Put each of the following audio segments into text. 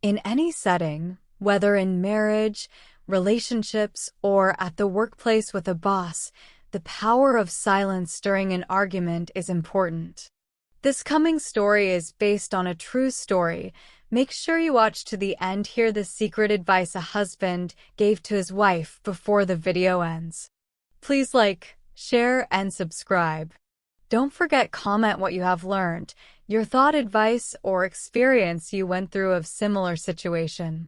In any setting, whether in marriage, relationships, or at the workplace with a boss, the power of silence during an argument is important. This coming story is based on a true story. Make sure you watch to the end. Hear the secret advice a husband gave to his wife before the video ends. Please like, share, and subscribe. Don't forget comment what you have learned, your thought, advice, or experience you went through of similar situation.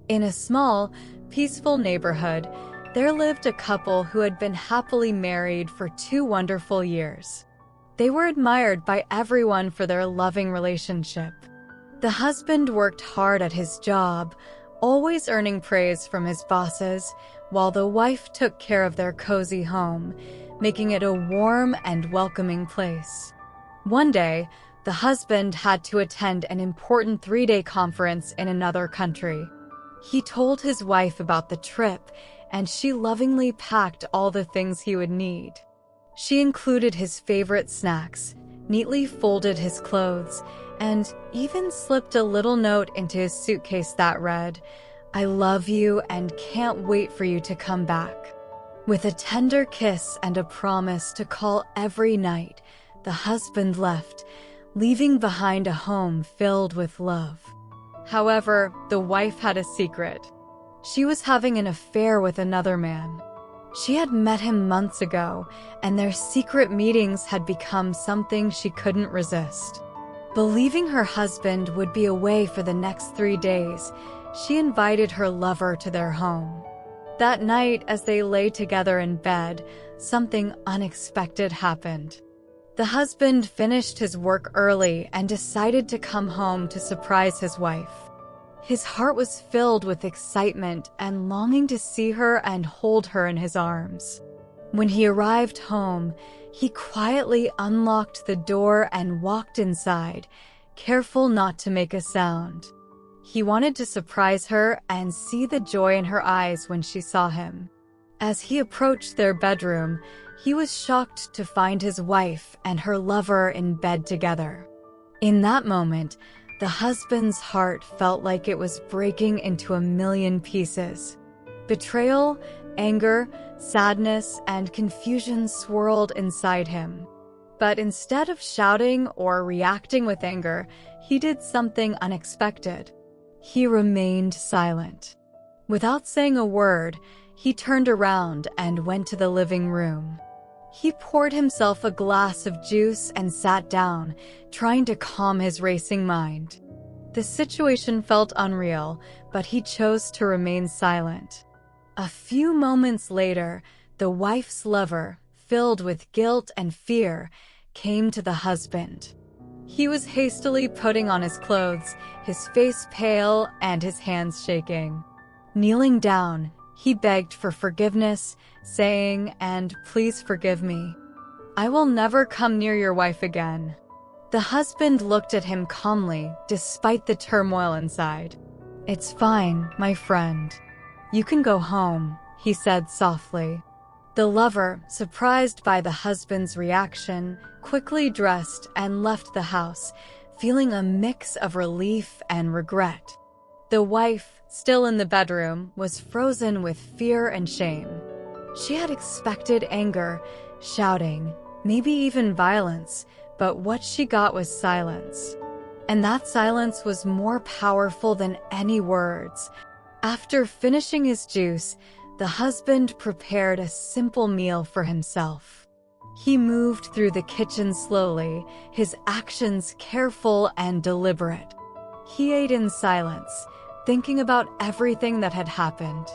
In a small, peaceful neighborhood, there lived a couple who had been happily married for 2 wonderful years. They were admired by everyone for their loving relationship. The husband worked hard at his job, always earning praise from his bosses, while the wife took care of their cozy home, making it a warm and welcoming place. One day, the husband had to attend an important 3-day conference in another country. He told his wife about the trip, and she lovingly packed all the things he would need. She included his favorite snacks, neatly folded his clothes, and even slipped a little note into his suitcase that read, "I love you and can't wait for you to come back." With a tender kiss and a promise to call every night, the husband left, leaving behind a home filled with love. However, the wife had a secret. She was having an affair with another man. She had met him months ago, and their secret meetings had become something she couldn't resist. Believing her husband would be away for the next 3 days, she invited her lover to their home. That night, as they lay together in bed, something unexpected happened. The husband finished his work early and decided to come home to surprise his wife. His heart was filled with excitement and longing to see her and hold her in his arms. When he arrived home, he quietly unlocked the door and walked inside, careful not to make a sound. He wanted to surprise her and see the joy in her eyes when she saw him. As he approached their bedroom, he was shocked to find his wife and her lover in bed together. In that moment, the husband's heart felt like it was breaking into 1,000,000 pieces. Betrayal, anger, sadness, and confusion swirled inside him. But instead of shouting or reacting with anger, he did something unexpected. He remained silent. Without saying a word, he turned around and went to the living room. He poured himself a glass of juice and sat down, trying to calm his racing mind. The situation felt unreal, but he chose to remain silent. A few moments later, the wife's lover, filled with guilt and fear, came to the husband. He was hastily putting on his clothes, his face pale and his hands shaking. Kneeling down, he begged for forgiveness, saying, "And please forgive me. I will never come near your wife again." The husband looked at him calmly, despite the turmoil inside. "It's fine, my friend. You can go home," he said softly. The lover, surprised by the husband's reaction, quickly dressed and left the house, feeling a mix of relief and regret. The wife, still in the bedroom, was frozen with fear and shame. She had expected anger, shouting, maybe even violence, but what she got was silence. And that silence was more powerful than any words. After finishing his juice, the husband prepared a simple meal for himself. He moved through the kitchen slowly, his actions careful and deliberate. He ate in silence, thinking about everything that had happened.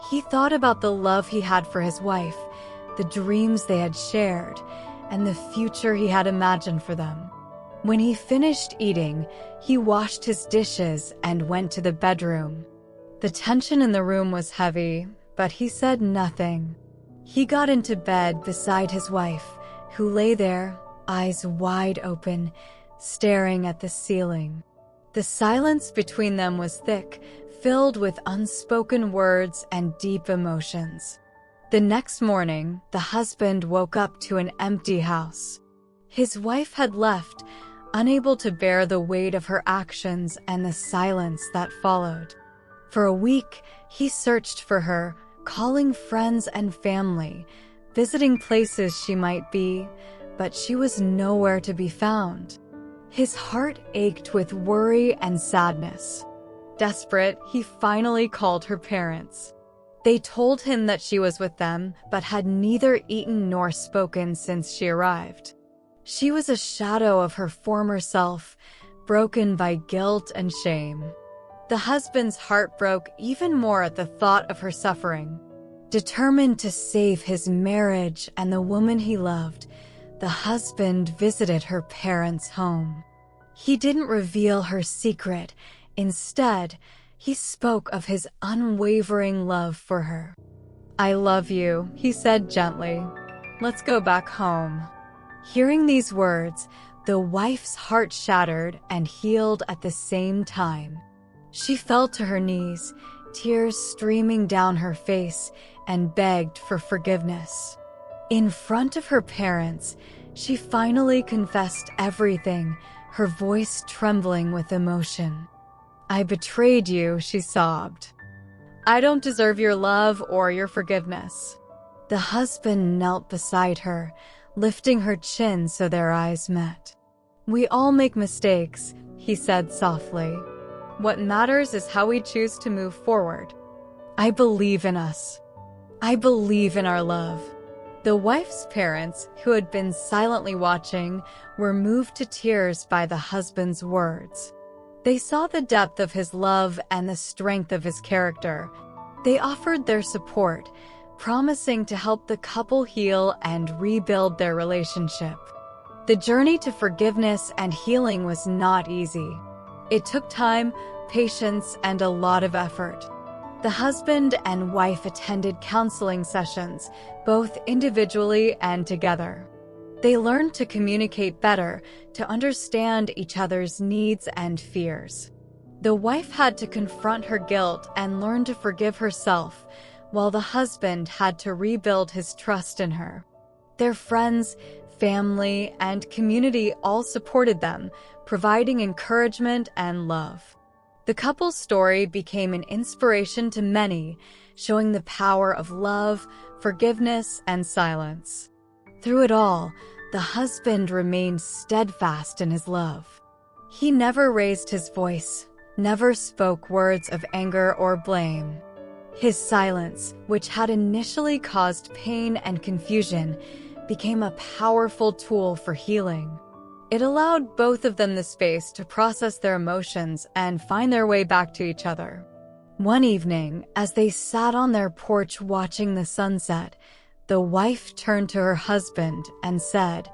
He thought about the love he had for his wife, the dreams they had shared, and the future he had imagined for them. When he finished eating, he washed his dishes and went to the bedroom. The tension in the room was heavy, but he said nothing. He got into bed beside his wife, who lay there, eyes wide open, staring at the ceiling. The silence between them was thick, filled with unspoken words and deep emotions. The next morning, the husband woke up to an empty house. His wife had left, unable to bear the weight of her actions and the silence that followed. For a week, he searched for her, calling friends and family, visiting places she might be, but she was nowhere to be found. His heart ached with worry and sadness. Desperate, he finally called her parents. They told him that she was with them, but had neither eaten nor spoken since she arrived. She was a shadow of her former self, broken by guilt and shame. The husband's heart broke even more at the thought of her suffering. Determined to save his marriage and the woman he loved, the husband visited her parents' home. He didn't reveal her secret. Instead, he spoke of his unwavering love for her. "I love you," he said gently. "Let's go back home." Hearing these words, the wife's heart shattered and healed at the same time. She fell to her knees, tears streaming down her face, and begged for forgiveness. In front of her parents, she finally confessed everything, her voice trembling with emotion. "I betrayed you," she sobbed. "I don't deserve your love or your forgiveness." The husband knelt beside her, lifting her chin so their eyes met. "We all make mistakes," he said softly. "What matters is how we choose to move forward. I believe in us. I believe in our love." The wife's parents, who had been silently watching, were moved to tears by the husband's words. They saw the depth of his love and the strength of his character. They offered their support, promising to help the couple heal and rebuild their relationship. The journey to forgiveness and healing was not easy. It took time, patience, and a lot of effort. The husband and wife attended counseling sessions, both individually and together. They learned to communicate better, to understand each other's needs and fears. The wife had to confront her guilt and learn to forgive herself, while the husband had to rebuild his trust in her. Their friends, family, and community all supported them, providing encouragement and love. The couple's story became an inspiration to many, showing the power of love, forgiveness, and silence. Through it all, the husband remained steadfast in his love. He never raised his voice, never spoke words of anger or blame. His silence, which had initially caused pain and confusion, became a powerful tool for healing. It allowed both of them the space to process their emotions and find their way back to each other. One evening, as they sat on their porch watching the sunset, the wife turned to her husband and said,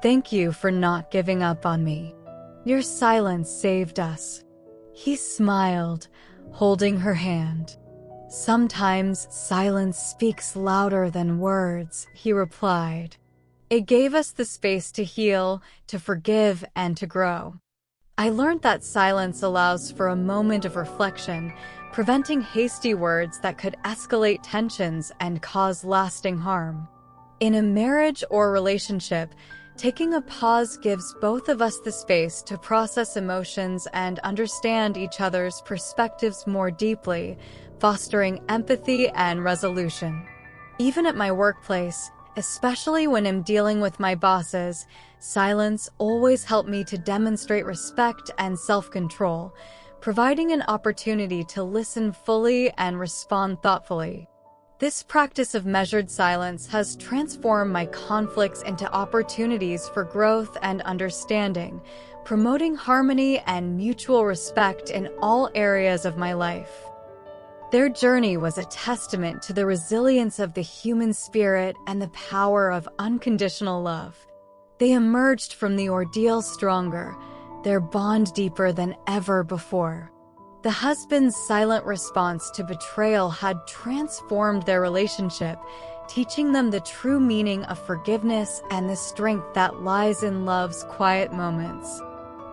"Thank you for not giving up on me. Your silence saved us." He smiled, holding her hand. "Sometimes silence speaks louder than words," he replied. "It gave us the space to heal, to forgive, and to grow." I learned that silence allows for a moment of reflection, preventing hasty words that could escalate tensions and cause lasting harm. In a marriage or relationship, taking a pause gives both of us the space to process emotions and understand each other's perspectives more deeply, fostering empathy and resolution. Even at my workplace, especially when I'm dealing with my bosses, silence always helped me to demonstrate respect and self-control, providing an opportunity to listen fully and respond thoughtfully. This practice of measured silence has transformed my conflicts into opportunities for growth and understanding, promoting harmony and mutual respect in all areas of my life. Their journey was a testament to the resilience of the human spirit and the power of unconditional love. They emerged from the ordeal stronger, their bond deeper than ever before. The husband's silent response to betrayal had transformed their relationship, teaching them the true meaning of forgiveness and the strength that lies in love's quiet moments.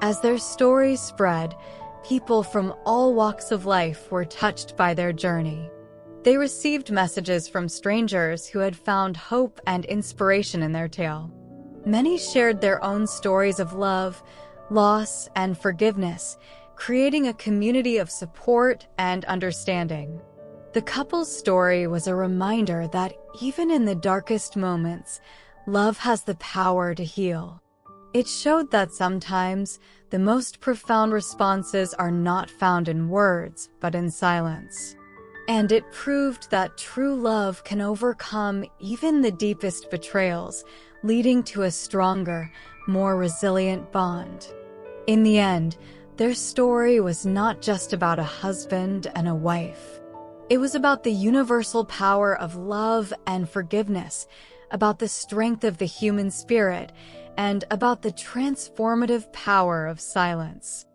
As their story spread, people from all walks of life were touched by their journey. They received messages from strangers who had found hope and inspiration in their tale. Many shared their own stories of love, loss, and forgiveness, creating a community of support and understanding. The couple's story was a reminder that even in the darkest moments, love has the power to heal. It showed that sometimes the most profound responses are not found in words, but in silence. And it proved that true love can overcome even the deepest betrayals, leading to a stronger, more resilient bond. In the end, their story was not just about a husband and a wife. It was about the universal power of love and forgiveness, about the strength of the human spirit, and about the transformative power of silence.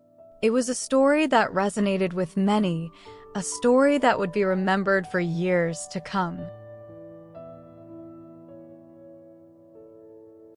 It was a story that resonated with many, a story that would be remembered for years to come.